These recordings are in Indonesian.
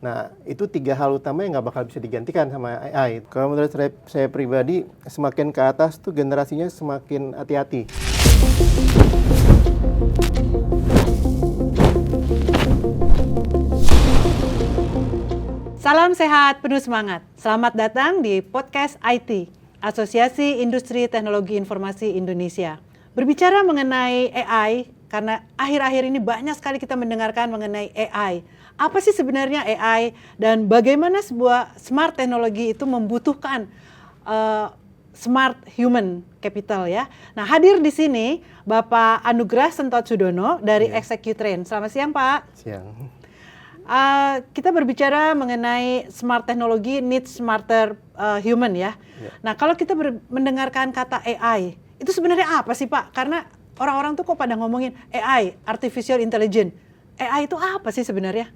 Nah, itu 3 hal utama yang nggak bakal bisa digantikan sama AI. Kalau menurut saya pribadi, semakin ke atas tuh generasinya semakin hati-hati. Salam sehat, penuh semangat. Selamat datang di Podcast IT, Asosiasi Industri Teknologi Informasi Indonesia. Berbicara mengenai AI, karena akhir-akhir ini banyak sekali kita mendengarkan mengenai AI. Apa sih sebenarnya AI dan bagaimana sebuah smart teknologi itu membutuhkan smart human capital ya. Nah, hadir di sini Bapak Anugrah Sentot Sudono dari Executrain. Selamat siang, Pak. Siang. Kita berbicara mengenai smart teknologi needs smarter human ya. Nah, kalau kita mendengarkan kata AI, itu sebenarnya apa sih, Pak? Karena orang-orang tuh kok pada ngomongin AI, artificial intelligence. AI itu apa sih sebenarnya?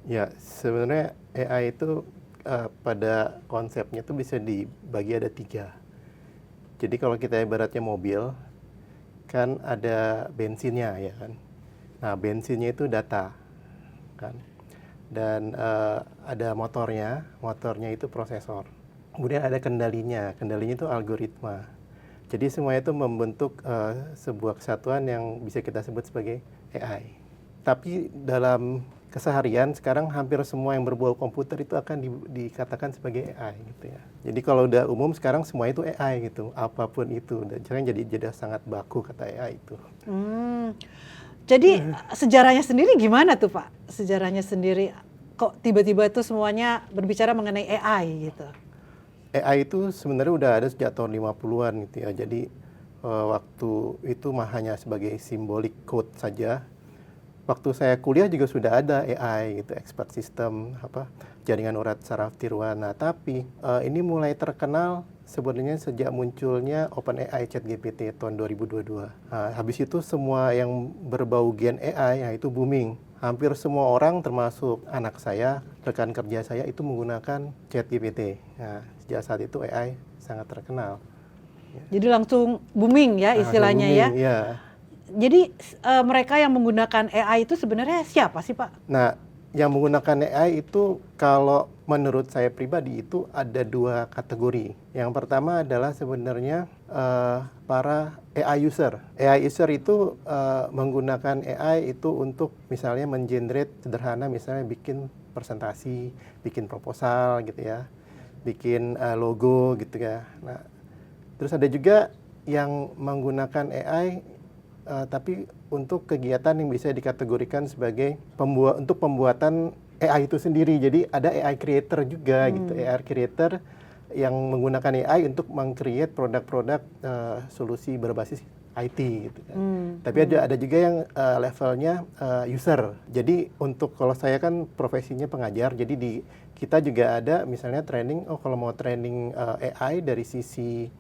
Ya, sebenarnya AI itu pada konsepnya tuh bisa dibagi ada 3. Jadi kalau kita ibaratnya mobil, kan ada bensinnya ya kan. Nah, bensinnya itu data kan. Dan ada motornya itu prosesor. Kemudian ada kendalinya itu algoritma. Jadi semua itu membentuk sebuah kesatuan yang bisa kita sebut sebagai AI. Tapi dalam keseharian sekarang hampir semua yang berbau komputer itu akan dikatakan sebagai AI gitu ya. Jadi kalau udah umum sekarang semua itu AI gitu, apapun itu. Dan jadi sangat baku kata AI itu. Jadi sejarahnya sendiri gimana tuh, Pak? Sejarahnya sendiri kok tiba-tiba itu semuanya berbicara mengenai AI gitu? AI itu sebenarnya udah ada sejak tahun 50-an gitu ya. Jadi waktu itu hanya sebagai simbolik code saja. Waktu saya kuliah juga sudah ada AI gitu, expert system, jaringan urat saraf tiruan. Nah, tapi ini mulai terkenal sebenarnya sejak munculnya OpenAI ChatGPT tahun 2022. Nah, habis itu semua yang berbau gen AI itu booming. Hampir semua orang termasuk anak saya, rekan kerja saya itu menggunakan ChatGPT. Nah, sejak saat itu AI sangat terkenal. Jadi langsung booming ya istilahnya booming, ya. Jadi mereka yang menggunakan AI itu sebenarnya siapa sih, Pak? Nah, yang menggunakan AI itu kalau menurut saya pribadi itu ada 2 kategori. Yang pertama adalah sebenarnya para AI user. AI user itu menggunakan AI itu untuk misalnya mengenerate sederhana, misalnya bikin presentasi, bikin proposal gitu ya, bikin logo gitu ya. Nah, terus ada juga yang menggunakan AI tapi untuk kegiatan yang bisa dikategorikan sebagai untuk pembuatan AI itu sendiri. Jadi ada AI creator juga gitu, AI creator yang menggunakan AI untuk meng-create produk-produk solusi berbasis IT gitu kan. Tapi ada juga yang levelnya user. Jadi untuk kalau saya kan profesinya pengajar, jadi kita juga ada misalnya training, kalau mau training AI dari sisi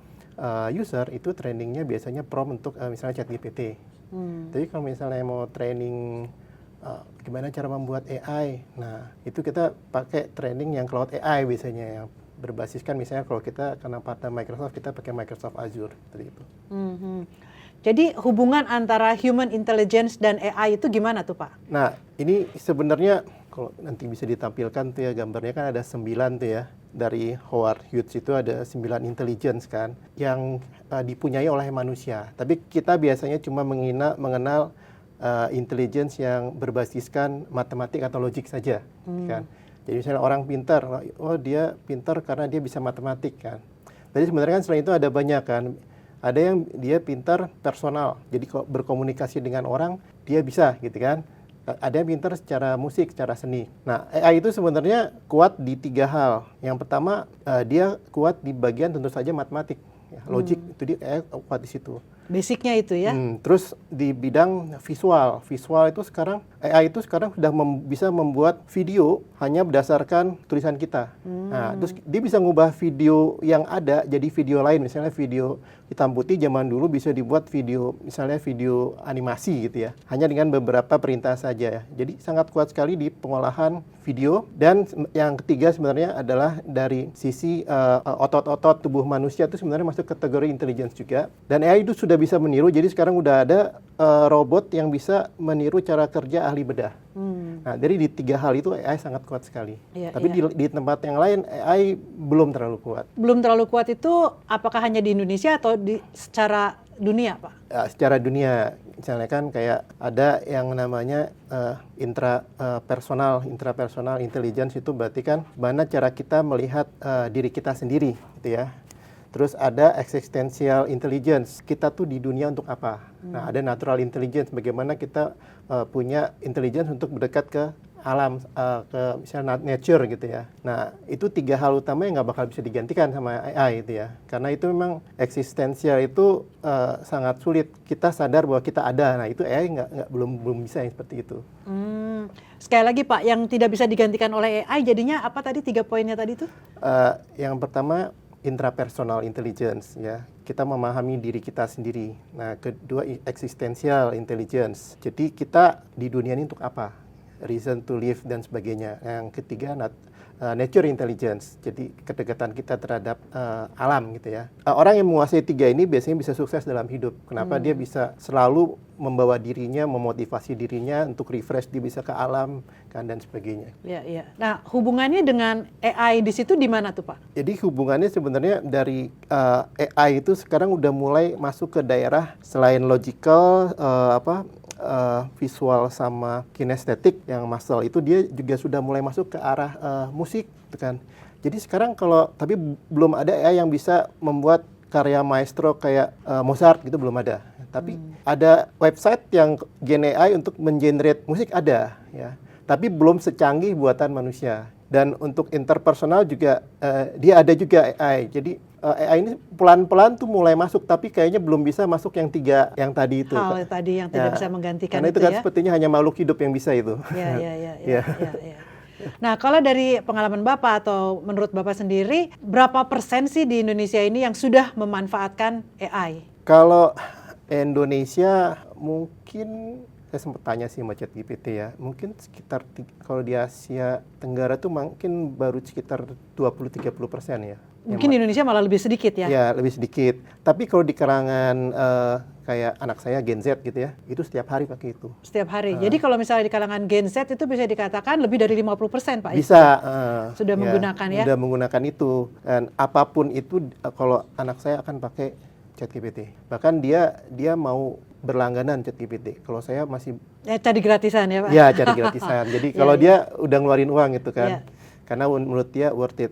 user itu trainingnya biasanya prompt untuk misalnya ChatGPT. Tapi kalau misalnya mau training gimana cara membuat AI, nah itu kita pakai training yang cloud AI biasanya, yang berbasiskan misalnya kalau kita karena partner Microsoft, kita pakai Microsoft Azure seperti itu. Jadi hubungan antara human intelligence dan AI itu gimana tuh, Pak? Nah, ini sebenarnya kalau nanti bisa ditampilkan tuh ya gambarnya, kan ada 9 tuh ya. Dari Howard Hughes itu ada 9 intelligence kan yang dipunyai oleh manusia. Tapi kita biasanya cuma mengenal intelligence yang berbasiskan matematik atau logik saja kan. Jadi misalnya orang pintar, oh dia pintar karena dia bisa matematik kan. Jadi sebenarnya kan selain itu ada banyak kan. Ada yang dia pintar personal, jadi kalau berkomunikasi dengan orang dia bisa gitu kan. Ada yang pintar secara musik, secara seni. Nah, AI itu sebenarnya kuat di 3 hal. Yang pertama, dia kuat di bagian tentu saja matematik. Logik, itu dia kuat di situ. Basicnya itu ya. Terus di bidang visual itu sekarang AI itu sekarang sudah bisa membuat video hanya berdasarkan tulisan kita. Nah, terus dia bisa ngubah video yang ada jadi video lain, misalnya video hitam putih zaman dulu bisa dibuat video, misalnya video animasi gitu ya, hanya dengan beberapa perintah saja. Jadi sangat kuat sekali di pengolahan video. Dan yang ketiga sebenarnya adalah dari sisi otot-otot tubuh manusia itu sebenarnya masuk kategori intelligence juga. Dan AI itu sudah bisa meniru, jadi sekarang udah ada robot yang bisa meniru cara kerja ahli bedah. Nah, dari di 3 hal itu AI sangat kuat sekali. Tapi di tempat yang lain AI belum terlalu kuat. Belum terlalu kuat itu apakah hanya di Indonesia atau secara dunia, Pak? Secara dunia, misalnya kan kayak ada yang namanya intrapersonal intelligence, itu berarti kan mana cara kita melihat diri kita sendiri, gitu ya. Terus ada existential intelligence, kita tuh di dunia untuk apa? Nah, ada natural intelligence, bagaimana kita punya intelligence untuk berdekat ke alam, ke misalnya nature gitu ya. Nah, itu 3 hal utama yang nggak bakal bisa digantikan sama AI itu ya. Karena itu memang eksistensial itu sangat sulit. Kita sadar bahwa kita ada. Nah, itu AI belum bisa yang seperti itu. Sekali lagi Pak, yang tidak bisa digantikan oleh AI jadinya apa tadi 3 poinnya tadi itu? Yang pertama intrapersonal intelligence ya. Kita memahami diri kita sendiri. Nah, kedua existential intelligence. Jadi kita di dunia ini untuk apa? Reason to live dan sebagainya. Yang ketiga nature intelligence, jadi kedekatan kita terhadap alam gitu ya. Orang yang menguasai 3 ini biasanya bisa sukses dalam hidup. Kenapa? Dia bisa selalu membawa dirinya, memotivasi dirinya untuk refresh, dia bisa ke alam kan dan sebagainya. Iya. Nah, hubungannya dengan AI di situ di mana tuh Pak? Jadi hubungannya sebenarnya dari AI itu sekarang udah mulai masuk ke daerah selain logical, visual sama kinestetik yang muscle itu, dia juga sudah mulai masuk ke arah musik gitu kan. Jadi sekarang tapi belum ada AI yang bisa membuat karya maestro kayak Mozart gitu, belum ada. Tapi ada website yang gen AI untuk mengenerate musik ada ya. Tapi belum secanggih buatan manusia. Dan untuk interpersonal juga dia ada juga AI. Jadi AI ini pelan-pelan tuh mulai masuk, tapi kayaknya belum bisa masuk yang 3 yang tadi itu. Hal tadi yang tidak bisa menggantikan karena itu kan sepertinya hanya makhluk hidup yang bisa itu. Iya. Nah, kalau dari pengalaman Bapak atau menurut Bapak sendiri, berapa persen sih di Indonesia ini yang sudah memanfaatkan AI? Kalau Indonesia mungkin, saya sempat tanya sih sama ChatGPT ya, mungkin sekitar, kalau di Asia Tenggara tuh mungkin baru sekitar 20-30% ya. Mungkin di Indonesia malah lebih sedikit ya? Ya, lebih sedikit. Tapi kalau di kalangan kayak anak saya Gen Z gitu ya, itu setiap hari pakai itu. Setiap hari. Jadi kalau misalnya di kalangan Gen Z itu bisa dikatakan lebih dari 50% Pak? Bisa. Sudah menggunakan ya? Sudah menggunakan itu. Dan apapun itu, kalau anak saya akan pakai ChatGPT. Bahkan dia mau berlangganan ChatGPT. Kalau saya masih cari gratisan ya Pak? Ya, cari gratisan. Jadi kalau dia udah ngeluarin uang gitu kan. Karena menurut dia worth it.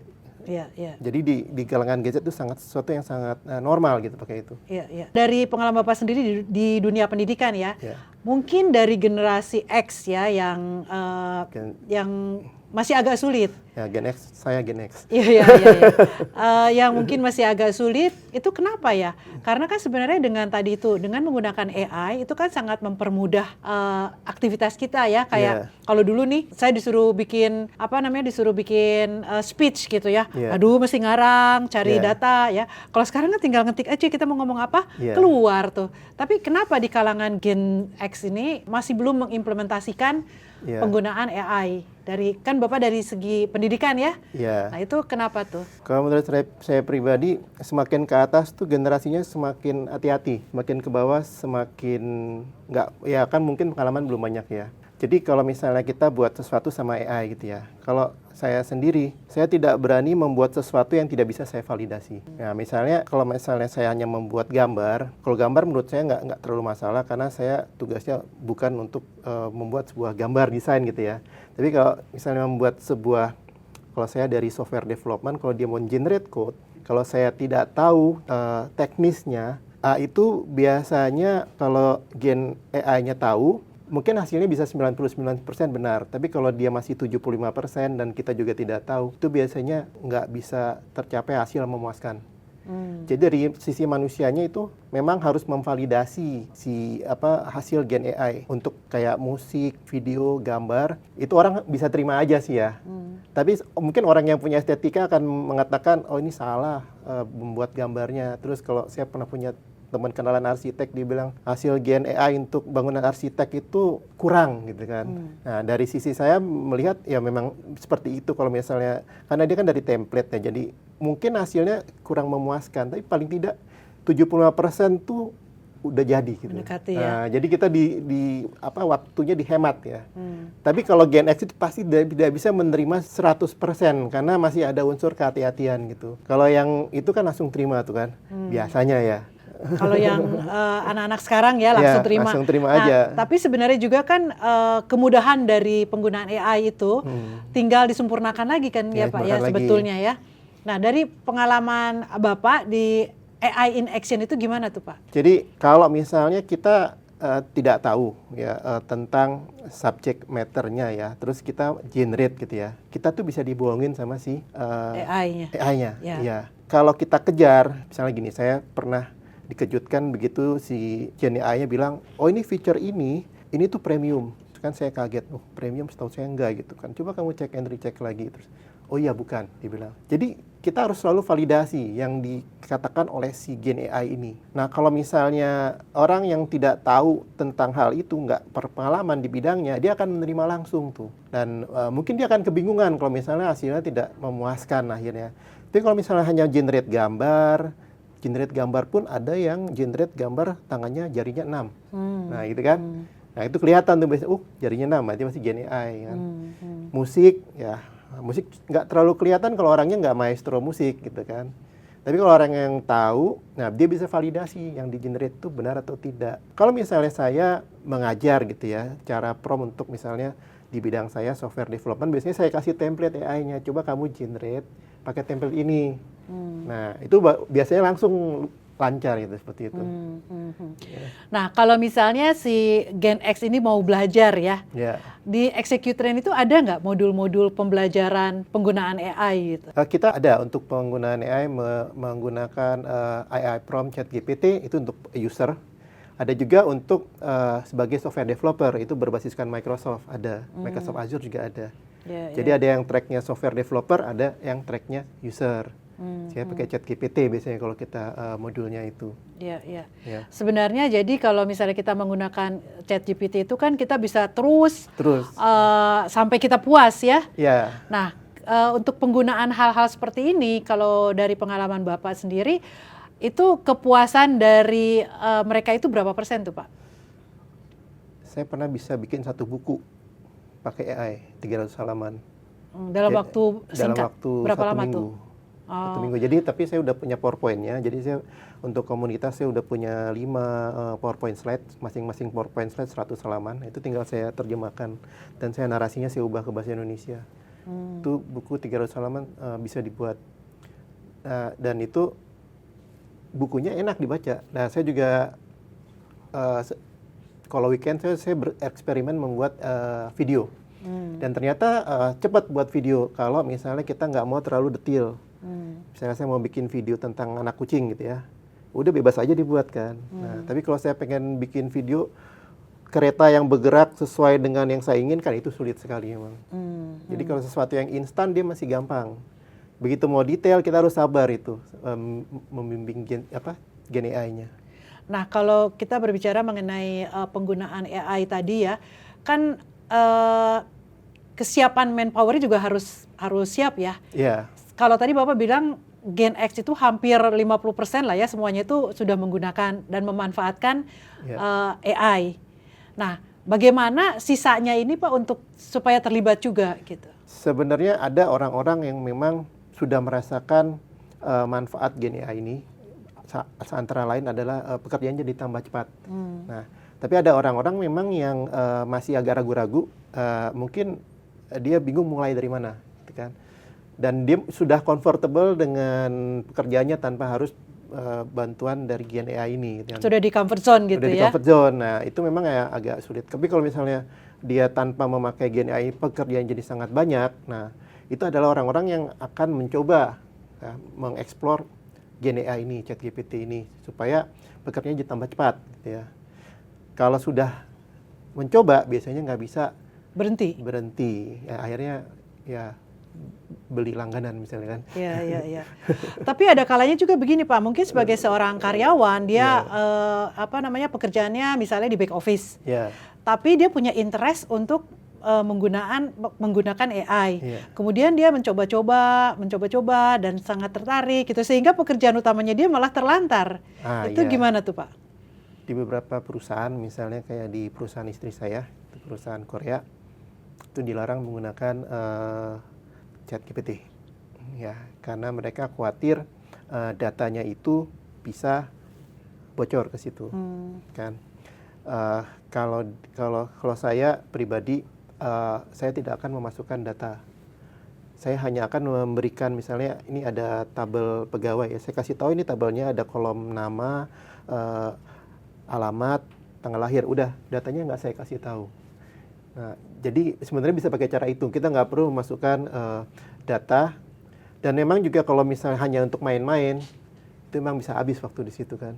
Iya. Jadi di kalangan gadget itu sesuatu yang sangat normal gitu pakai itu. Iya. Dari pengalaman Bapak sendiri di dunia pendidikan ya, mungkin dari generasi X ya yang masih agak sulit. Ya, Gen X, saya Gen X. Iya. Yang mungkin masih agak sulit, itu kenapa ya? Karena kan sebenarnya dengan tadi itu, dengan menggunakan AI, itu kan sangat mempermudah aktivitas kita ya. Kayak kalau dulu nih, saya disuruh bikin, speech gitu ya. Aduh, mesti ngarang, cari data ya. Kalau sekarang kan tinggal ngetik aja, kita mau ngomong apa, keluar tuh. Tapi kenapa di kalangan Gen X ini masih belum mengimplementasikan penggunaan AI? Kan Bapak dari segi pendidikan ya? Nah itu kenapa tuh? Kalau menurut saya pribadi, semakin ke atas tuh generasinya semakin hati-hati, semakin ke bawah semakin kan mungkin pengalaman belum banyak ya. Jadi kalau misalnya kita buat sesuatu sama AI gitu ya, kalau saya sendiri, saya tidak berani membuat sesuatu yang tidak bisa saya validasi. Nah, kalau misalnya saya hanya membuat gambar, kalau gambar menurut saya nggak terlalu masalah, karena saya tugasnya bukan untuk membuat sebuah gambar desain gitu ya. Tapi kalau misalnya membuat kalau saya dari software development, kalau dia mau generate code, kalau saya tidak tahu teknisnya, itu biasanya kalau gen AI-nya tahu, mungkin hasilnya bisa 99% benar, tapi kalau dia masih 75% dan kita juga tidak tahu, itu biasanya nggak bisa tercapai hasil memuaskan. Jadi dari sisi manusianya itu memang harus memvalidasi hasil gen AI untuk kayak musik, video, gambar, itu orang bisa terima aja sih ya. Tapi mungkin orang yang punya estetika akan mengatakan, oh ini salah membuat gambarnya. Terus kalau saya pernah punya teman kenalan arsitek, dia bilang hasil gen AI untuk bangunan arsitek itu kurang gitu kan. Nah dari sisi saya melihat ya memang seperti itu, kalau misalnya karena dia kan dari template ya, jadi mungkin hasilnya kurang memuaskan, tapi paling tidak 75% tuh udah jadi gitu. Mendekati ya. Jadi kita waktunya dihemat ya. Tapi kalau Gen X itu pasti tidak bisa menerima 100% karena masih ada unsur kehati-hatian gitu. Kalau yang itu kan langsung terima tuh kan, biasanya ya. Kalau yang anak-anak sekarang ya langsung terima. Langsung terima aja. Tapi sebenarnya juga kan kemudahan dari penggunaan AI itu tinggal disempurnakan lagi kan ya Pak ya sebetulnya ya. Nah dari pengalaman Bapak di AI in action itu gimana tuh Pak? Jadi kalau misalnya kita tidak tahu ya tentang subject matter-nya ya, terus kita generate gitu ya, kita tuh bisa dibohongin sama si AI-nya. Ya. Kalau kita kejar, misalnya gini, saya pernah dikejutkan begitu si Gen AI-nya bilang, oh ini feature ini tuh premium. Kan saya kaget, oh premium setahu saya enggak gitu kan. Coba kamu cek and recheck lagi terus. Oh iya bukan, dibilang. Jadi kita harus selalu validasi yang dikatakan oleh si Gen AI ini. Nah kalau misalnya orang yang tidak tahu tentang hal itu, nggak berpengalaman di bidangnya, dia akan menerima langsung tuh. Dan mungkin dia akan kebingungan kalau misalnya hasilnya tidak memuaskan akhirnya. Tapi kalau misalnya hanya generate gambar pun ada yang generate gambar tangannya jarinya 6. Nah gitu kan. Nah itu kelihatan tuh biasanya, jarinya 6, berarti masih Gen AI kan. Musik nggak terlalu kelihatan kalau orangnya nggak maestro musik gitu kan. Tapi kalau orang yang tahu, nah dia bisa validasi yang di-generate itu benar atau tidak. Kalau misalnya saya mengajar gitu ya, cara prompt untuk misalnya di bidang saya software development, biasanya saya kasih template AI-nya, coba kamu generate pakai template ini. Nah itu biasanya langsung lancar gitu seperti itu. Nah kalau misalnya si Gen X ini mau belajar ya, di Execute Train itu ada nggak modul-modul pembelajaran penggunaan AI gitu? Kita ada untuk penggunaan AI menggunakan AI prompt ChatGPT itu untuk user. Ada juga untuk sebagai software developer itu berbasiskan Microsoft, ada Microsoft Azure juga ada. Jadi ada yang tracknya software developer, ada yang tracknya user. Saya pakai ChatGPT biasanya kalau kita modulnya itu. Iya. Sebenarnya jadi kalau misalnya kita menggunakan ChatGPT itu kan kita bisa terus. Sampai kita puas ya. Nah untuk penggunaan hal-hal seperti ini, kalau dari pengalaman Bapak sendiri, itu kepuasan dari mereka itu berapa persen tuh Pak? Saya pernah bisa bikin 1 buku pakai AI 300 halaman. Dalam waktu singkat? Dalam waktu berapa 1 lama minggu. tuh? 1 minggu. Jadi tapi saya udah punya PowerPoint-nya. Jadi saya untuk komunitas saya udah punya 5 PowerPoint slide, masing-masing PowerPoint slide 100 halaman. Itu tinggal saya terjemahkan dan saya narasinya saya ubah ke bahasa Indonesia. Itu buku 300 halaman bisa dibuat. Dan itu bukunya enak dibaca. Nah, saya juga kalau weekend saya bereksperimen membuat video. Dan ternyata cepat buat video kalau misalnya kita nggak mau terlalu detail. Misalnya saya mau bikin video tentang anak kucing gitu ya, udah bebas aja dibuat kan. Nah, tapi kalau saya pengen bikin video kereta yang bergerak sesuai dengan yang saya inginkan, itu sulit sekali memang. Jadi kalau sesuatu yang instan dia masih gampang. Begitu mau detail kita harus sabar itu membimbing Gen AI-nya. Nah kalau kita berbicara mengenai penggunaan AI tadi ya, kan kesiapan manpower juga harus siap ya. Kalau tadi Bapak bilang Gen X itu hampir 50% lah ya, semuanya itu sudah menggunakan dan memanfaatkan AI. Nah, bagaimana sisanya ini Pak untuk supaya terlibat juga gitu? Sebenarnya ada orang-orang yang memang sudah merasakan manfaat Gen AI ini. Antara lain adalah pekerjaannya ditambah cepat. Nah, tapi ada orang-orang memang yang masih agak ragu-ragu, mungkin dia bingung mulai dari mana, gitu kan? Dan dia sudah comfortable dengan pekerjaannya tanpa harus bantuan dari Gen AI ini. Gitu kan. Sudah di comfort zone gitu ya? Sudah di comfort zone. Nah, itu memang agak sulit. Tapi kalau misalnya dia tanpa memakai Gen AI, pekerjaan jadi sangat banyak. Nah, itu adalah orang-orang yang akan mencoba mengeksplor Gen AI ini, ChatGPT ini, supaya pekerjaannya jadi tambah cepat. Gitu ya. Kalau sudah mencoba, biasanya nggak bisa berhenti. Ya, akhirnya beli langganan misalnya kan. Iya. Tapi ada kalanya juga begini Pak, mungkin sebagai seorang karyawan dia pekerjaannya misalnya di back office. Tapi dia punya interest untuk menggunakan AI. Kemudian dia mencoba-coba dan sangat tertarik gitu, sehingga pekerjaan utamanya dia malah terlantar. Itu gimana tuh Pak? di beberapa perusahaan, misalnya kayak di perusahaan istri saya, itu perusahaan Korea, itu dilarang menggunakan ChatGPT. Ya, karena mereka khawatir datanya itu bisa bocor ke situ, kan? Kalau saya pribadi, saya tidak akan memasukkan data. Saya hanya akan memberikan, misalnya ini ada tabel pegawai, ya saya kasih tahu ini tabelnya ada kolom nama, alamat, tanggal lahir, udah datanya nggak saya kasih tahu. Nah, jadi sebenarnya bisa pakai cara itu, kita nggak perlu memasukkan data. Dan memang juga kalau misalnya hanya untuk main-main, itu memang bisa habis waktu di situ kan.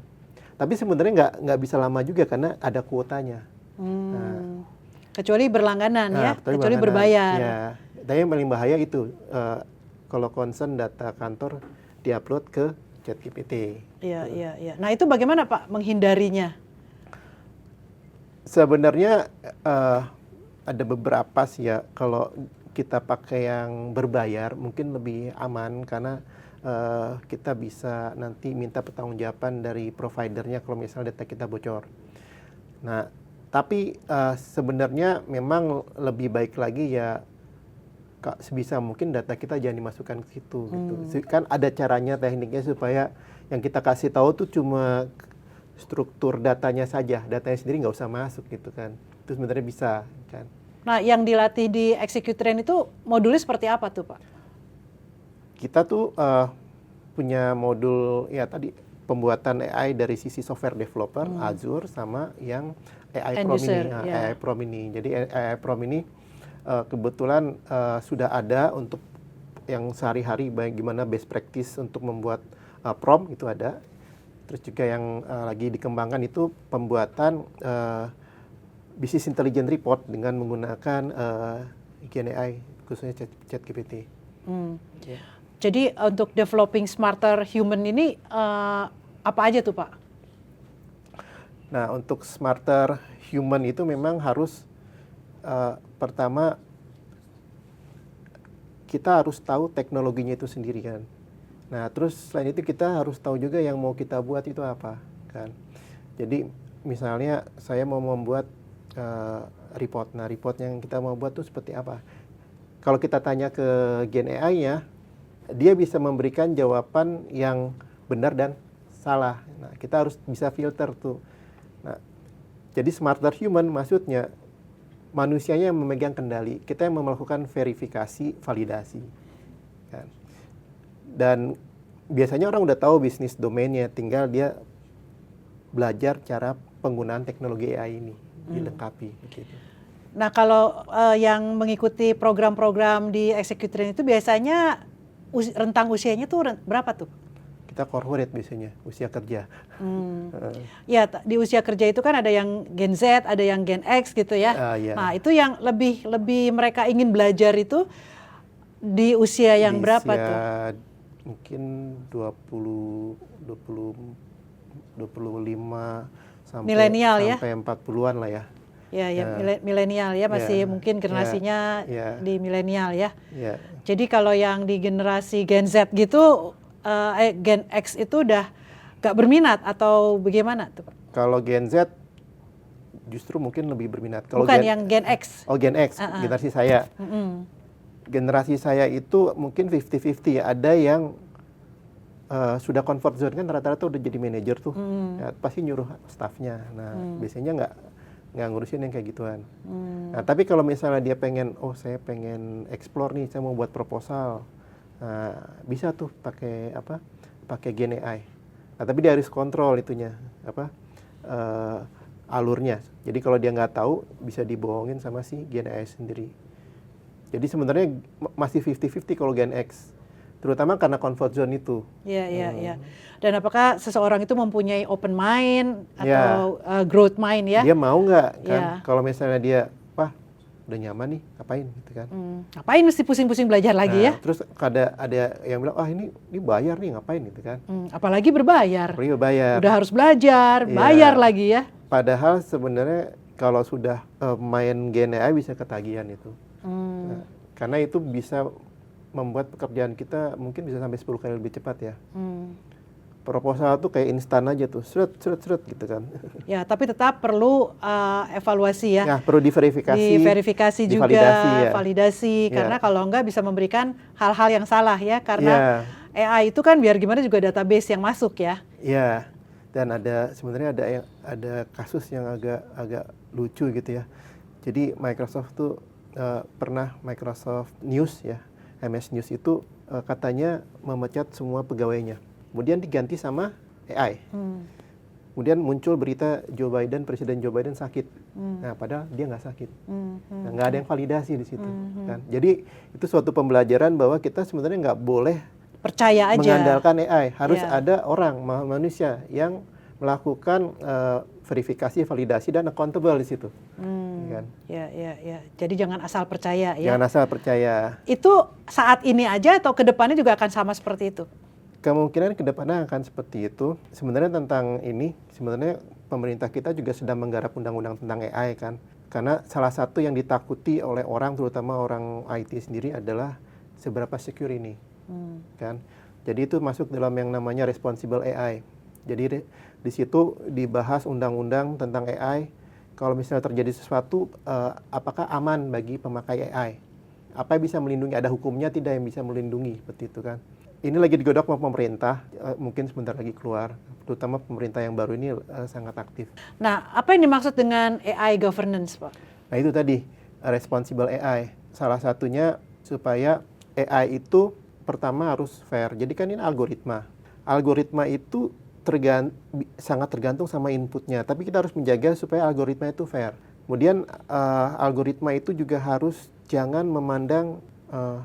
Tapi sebenarnya nggak bisa lama juga karena ada kuotanya. Nah, kecuali berlangganan ya, kecuali berbayar. Ya, dan yang paling bahaya itu kalau concern data kantor diupload ke ChatGPT. Iya. Nah itu bagaimana Pak menghindarinya? Sebenarnya ada beberapa sih ya. Kalau kita pakai yang berbayar mungkin lebih aman karena kita bisa nanti minta pertanggungjawaban dari providernya kalau misalnya data kita bocor. Nah, tapi sebenarnya memang lebih baik lagi ya sebisa mungkin data kita jangan dimasukkan ke situ gitu. Kan ada caranya, tekniknya supaya yang kita kasih tahu tuh cuma struktur datanya saja, datanya sendiri nggak usah masuk gitu kan. Itu sebenarnya bisa kan. Nah, yang dilatih di Execute Train itu modulnya seperti apa tuh, Pak? Kita tuh punya modul ya tadi pembuatan AI dari sisi software developer, Azure, sama yang AI Pro Mini. AI Pro Mini. Jadi AI Pro Mini kebetulan sudah ada untuk yang sehari-hari, bagaimana best practice untuk membuat prompt itu ada. Terus juga yang lagi dikembangkan itu pembuatan Business Intelligence Report dengan menggunakan GenAI, khususnya ChatGPT. Yeah. Jadi untuk developing smarter human ini apa aja tuh Pak? Nah untuk smarter human itu memang harus pertama kita harus tahu teknologinya itu sendiri kan. Nah terus selain itu kita harus tahu juga yang mau kita buat itu apa kan. Jadi misalnya saya mau membuat report. Nah, report yang kita mau buat itu seperti apa? Kalau kita tanya ke Gen AI-nya, dia bisa memberikan jawaban yang benar dan salah. Nah, kita harus bisa filter tuh. Nah, jadi smarter human maksudnya manusianya yang memegang kendali, kita yang melakukan verifikasi, validasi. Kan? Dan biasanya orang udah tahu bisnis domainnya, tinggal dia belajar cara penggunaan teknologi AI ini. Dilengkapi gitu. Nah kalau yang mengikuti program-program di Execute Train itu biasanya rentang usianya tuh berapa tuh? Kita corporate biasanya, usia kerja. Ya di usia kerja itu kan ada yang Gen Z, ada yang Gen X gitu ya. Yeah. Nah itu yang lebih mereka ingin belajar itu di usia yang di berapa usia tuh? Mungkin 25 sampai milenial ya, sampai 40-an lah ya. Ya, milenial ya, masih mungkin generasinya di milenial ya. Jadi kalau yang di generasi Gen Z gitu, Gen X itu udah gak berminat atau bagaimana tuh Pak? Kalau Gen Z justru mungkin lebih berminat. Kalau bukan yang Gen X. Oh Gen X, generasi saya. Generasi saya itu mungkin 50-50 ya. Ada yang sudah comfort zone kan rata-rata udah jadi manajer tuh, ya, pasti nyuruh staffnya. Nah biasanya nggak ngurusin yang kayak gituan. Nah tapi kalau misalnya dia pengen, saya pengen explore nih, saya mau buat proposal, nah, bisa tuh pakai Gen AI. Nah tapi dia harus kontrol itunya, alurnya. Jadi kalau dia nggak tahu bisa dibohongin sama si Gen AI sendiri. Jadi sebenarnya masih 50-50 kalau Gen X. Terutama karena comfort zone itu. Iya. Dan apakah seseorang itu mempunyai open mind atau growth mind ya? Dia mau nggak kan? Kalau misalnya dia, udah nyaman nih, ngapain gitu kan? Ngapain mesti pusing-pusing belajar lagi ya? Terus ada yang bilang, ini bayar nih, ngapain gitu kan? Apalagi berbayar. Bayar. Udah harus belajar, bayar lagi ya? Padahal sebenarnya kalau sudah main Gen AI bisa ketagihan itu. Nah, karena itu bisa membuat pekerjaan kita mungkin bisa sampai 10 kali lebih cepat ya. proposal tuh kayak instan aja tuh, seret gitu kan. Ya, tapi tetap perlu evaluasi ya. Ya, perlu diverifikasi. Diverifikasi juga, divalidasi, ya. validasi. Ya. Karena kalau enggak bisa memberikan hal-hal yang salah ya. Karena Ya. AI itu kan biar gimana juga database yang masuk ya. Iya, dan sebenarnya ada kasus yang agak lucu gitu ya. Jadi Microsoft tuh pernah Microsoft News ya, MS News itu katanya memecat semua pegawainya. Kemudian diganti sama AI. Kemudian muncul berita Presiden Joe Biden sakit. Nah, padahal dia nggak sakit. Nah, nggak ada yang validasi di situ. Kan? Jadi itu suatu pembelajaran bahwa kita sebenarnya nggak boleh percaya aja mengandalkan AI. Harus ada orang, manusia yang melakukan verifikasi, validasi, dan accountable di situ. Kan? Ya. Jadi jangan asal percaya ya. Jangan asal percaya. Itu saat ini aja atau kedepannya juga akan sama seperti itu? Kemungkinan kedepannya akan seperti itu. Sebenarnya tentang ini, sebenarnya pemerintah kita juga sedang menggarap undang-undang tentang AI kan. Karena salah satu yang ditakuti oleh orang, terutama orang IT sendiri adalah seberapa secure ini. Kan? Jadi itu masuk dalam yang namanya responsible AI. Jadi di situ dibahas undang-undang tentang AI. Kalau misalnya terjadi sesuatu, apakah aman bagi pemakai AI? Apa yang bisa melindungi? Ada hukumnya tidak yang bisa melindungi seperti itu kan? Ini lagi digodok sama pemerintah, mungkin sebentar lagi keluar. Terutama pemerintah yang baru ini sangat aktif. Nah, apa yang dimaksud dengan AI governance, Pak? Nah itu tadi, responsible AI. Salah satunya supaya AI itu pertama harus fair. Jadi kan ini algoritma. Algoritma itu sangat tergantung sama inputnya. Tapi kita harus menjaga supaya algoritma itu fair. Kemudian algoritma itu juga harus jangan memandang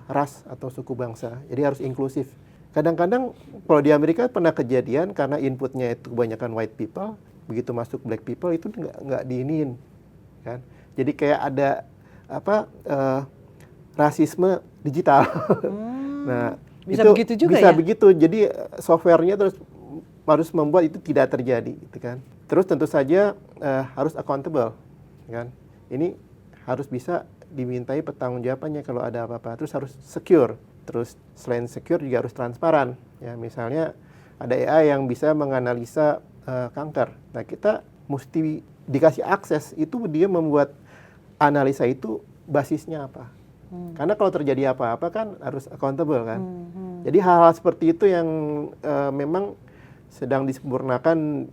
ras atau suku bangsa. Jadi harus inklusif. Kadang-kadang kalau di Amerika pernah kejadian karena inputnya itu kebanyakan white people, begitu masuk black people itu nggak diinin, kan? Jadi kayak ada rasisme digital. Nah, bisa itu begitu juga bisa ya? begitu. Jadi softwarenya harus membuat itu tidak terjadi, gitu kan? Terus tentu saja harus accountable, kan? Ini harus bisa dimintai pertanggungjawabannya kalau ada apa-apa. Terus harus secure. Terus selain secure juga harus transparan. Ya, misalnya ada AI yang bisa menganalisa kanker. Nah, kita mesti dikasih akses itu dia membuat analisa itu basisnya apa. Karena kalau terjadi apa-apa kan harus accountable kan. Jadi hal-hal seperti itu yang memang sedang disempurnakan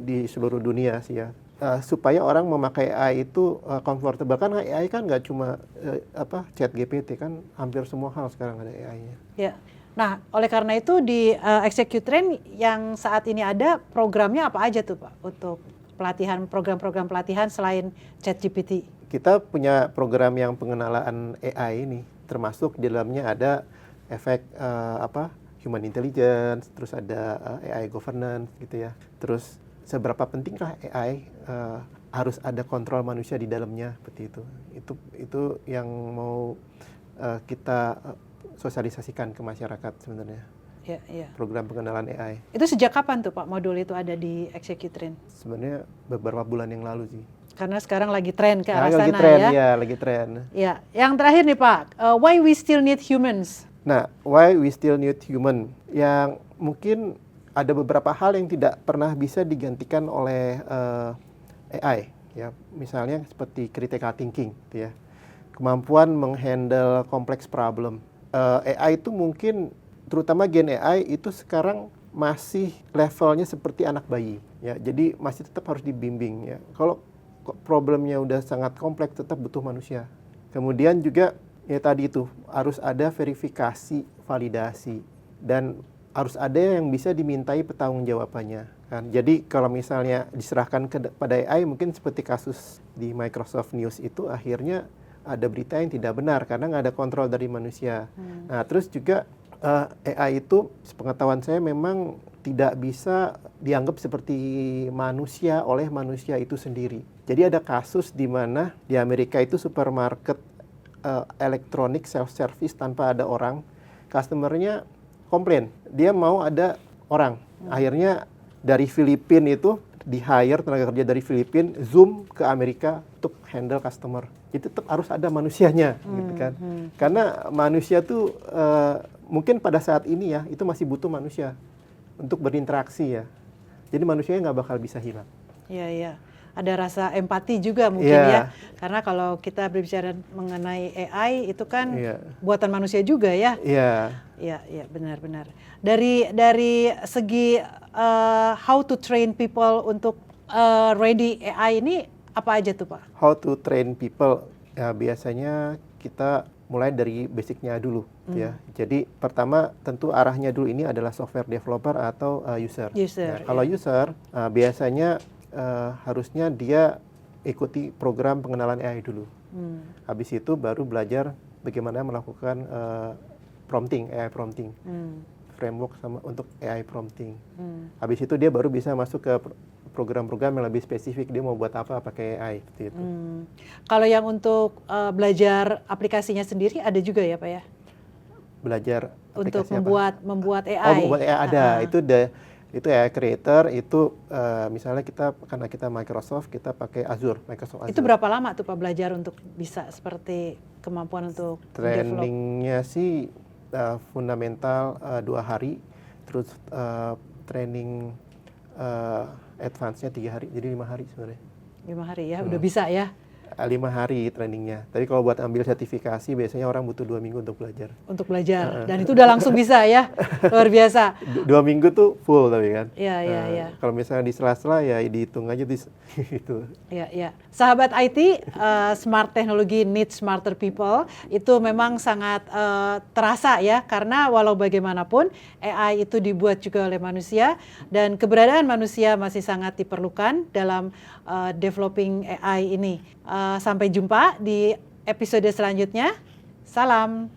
di seluruh dunia sih ya. Supaya orang memakai AI itu comfortable. Kan AI kan nggak cuma ChatGPT kan, hampir semua hal sekarang ada AI-nya. Ya. Nah, oleh karena itu di ExecuTrain yang saat ini ada programnya apa aja tuh Pak untuk pelatihan, program-program pelatihan selain ChatGPT? Kita punya program yang pengenalan AI ini, termasuk di dalamnya ada efek human intelligence, terus ada AI governance gitu ya. Terus seberapa pentingkah AI harus ada kontrol manusia di dalamnya seperti itu. Itu yang mau kita sosialisasikan ke masyarakat sebenarnya. Ya. Program pengenalan AI. Itu sejak kapan tuh Pak modul itu ada di ExecuTrain? Sebenarnya beberapa bulan yang lalu sih. Karena sekarang lagi tren ke arah lagi sana tren, ya. Lagi tren. Ya, yang terakhir nih Pak, why we still need humans? Nah, why we still need human? Yang mungkin ada beberapa hal yang tidak pernah bisa digantikan oleh AI, ya. Misalnya seperti critical thinking, gitu ya. Kemampuan menghandle kompleks problem. AI itu mungkin, terutama Gen AI itu sekarang masih levelnya seperti anak bayi, ya. Jadi masih tetap harus dibimbing, ya. Kalau problemnya udah sangat kompleks, tetap butuh manusia. Kemudian juga ya tadi itu harus ada verifikasi, validasi, dan harus ada yang bisa dimintai pertanggungjawabannya kan. Jadi kalau misalnya diserahkan kepada AI, mungkin seperti kasus di Microsoft News itu akhirnya ada berita yang tidak benar karena nggak ada kontrol dari manusia. Nah, terus juga AI itu sepengetahuan saya memang tidak bisa dianggap seperti manusia oleh manusia itu sendiri. Jadi ada kasus di mana di Amerika itu supermarket elektronik self-service tanpa ada orang, customernya komplain, dia mau ada orang. Akhirnya dari Filipina itu di-hire tenaga kerja dari Filipina, Zoom ke Amerika untuk handle customer. Itu tetap harus ada manusianya, gitu kan. Karena manusia tuh mungkin pada saat ini ya, itu masih butuh manusia. untuk berinteraksi ya. Jadi manusianya nggak bakal bisa hilang. Iya, iya. Ada rasa empati juga mungkin Iya. ya. Karena kalau kita berbicara mengenai AI itu kan Iya. buatan manusia juga ya. Iya. Iya, iya, benar-benar. Dari segi how to train people untuk ready AI ini apa aja tuh Pak? How to train people, ya biasanya kita mulai dari basicnya dulu ya. Jadi pertama tentu arahnya dulu ini adalah software developer atau user. User, Ya, kalau user biasanya harusnya dia ikuti program pengenalan AI dulu. Habis itu baru belajar bagaimana melakukan prompting, AI prompting. Framework sama untuk AI prompting. Habis itu dia baru bisa masuk ke program-program yang lebih spesifik, dia mau buat apa pakai AI seperti itu. Kalau yang untuk belajar aplikasinya sendiri ada juga ya Pak ya? Belajar Untuk aplikasi apa? membuat AI. Oh, membuat AI ada. Itu AI creator itu misalnya karena kita Microsoft, kita pakai Microsoft Azure. Itu berapa lama tuh Pak belajar untuk bisa seperti kemampuan untuk develop? Trainingnya sih fundamental 2 hari, terus training advance-nya 3 hari, jadi 5 hari sebenarnya. 5 hari ya, udah bisa ya? 5 hari trainingnya. Tapi kalau buat ambil sertifikasi biasanya orang butuh 2 minggu untuk belajar. Untuk belajar, dan itu udah langsung bisa ya, luar biasa. 2 minggu tuh full tapi kan. Iya, iya, iya. Kalau misalnya di sela-sela ya dihitung aja itu. Ya, ya. Sahabat IT, smart technology needs smarter people itu memang sangat terasa ya, karena walau bagaimanapun AI itu dibuat juga oleh manusia dan keberadaan manusia masih sangat diperlukan dalam developing AI ini. Sampai jumpa di episode selanjutnya. Salam.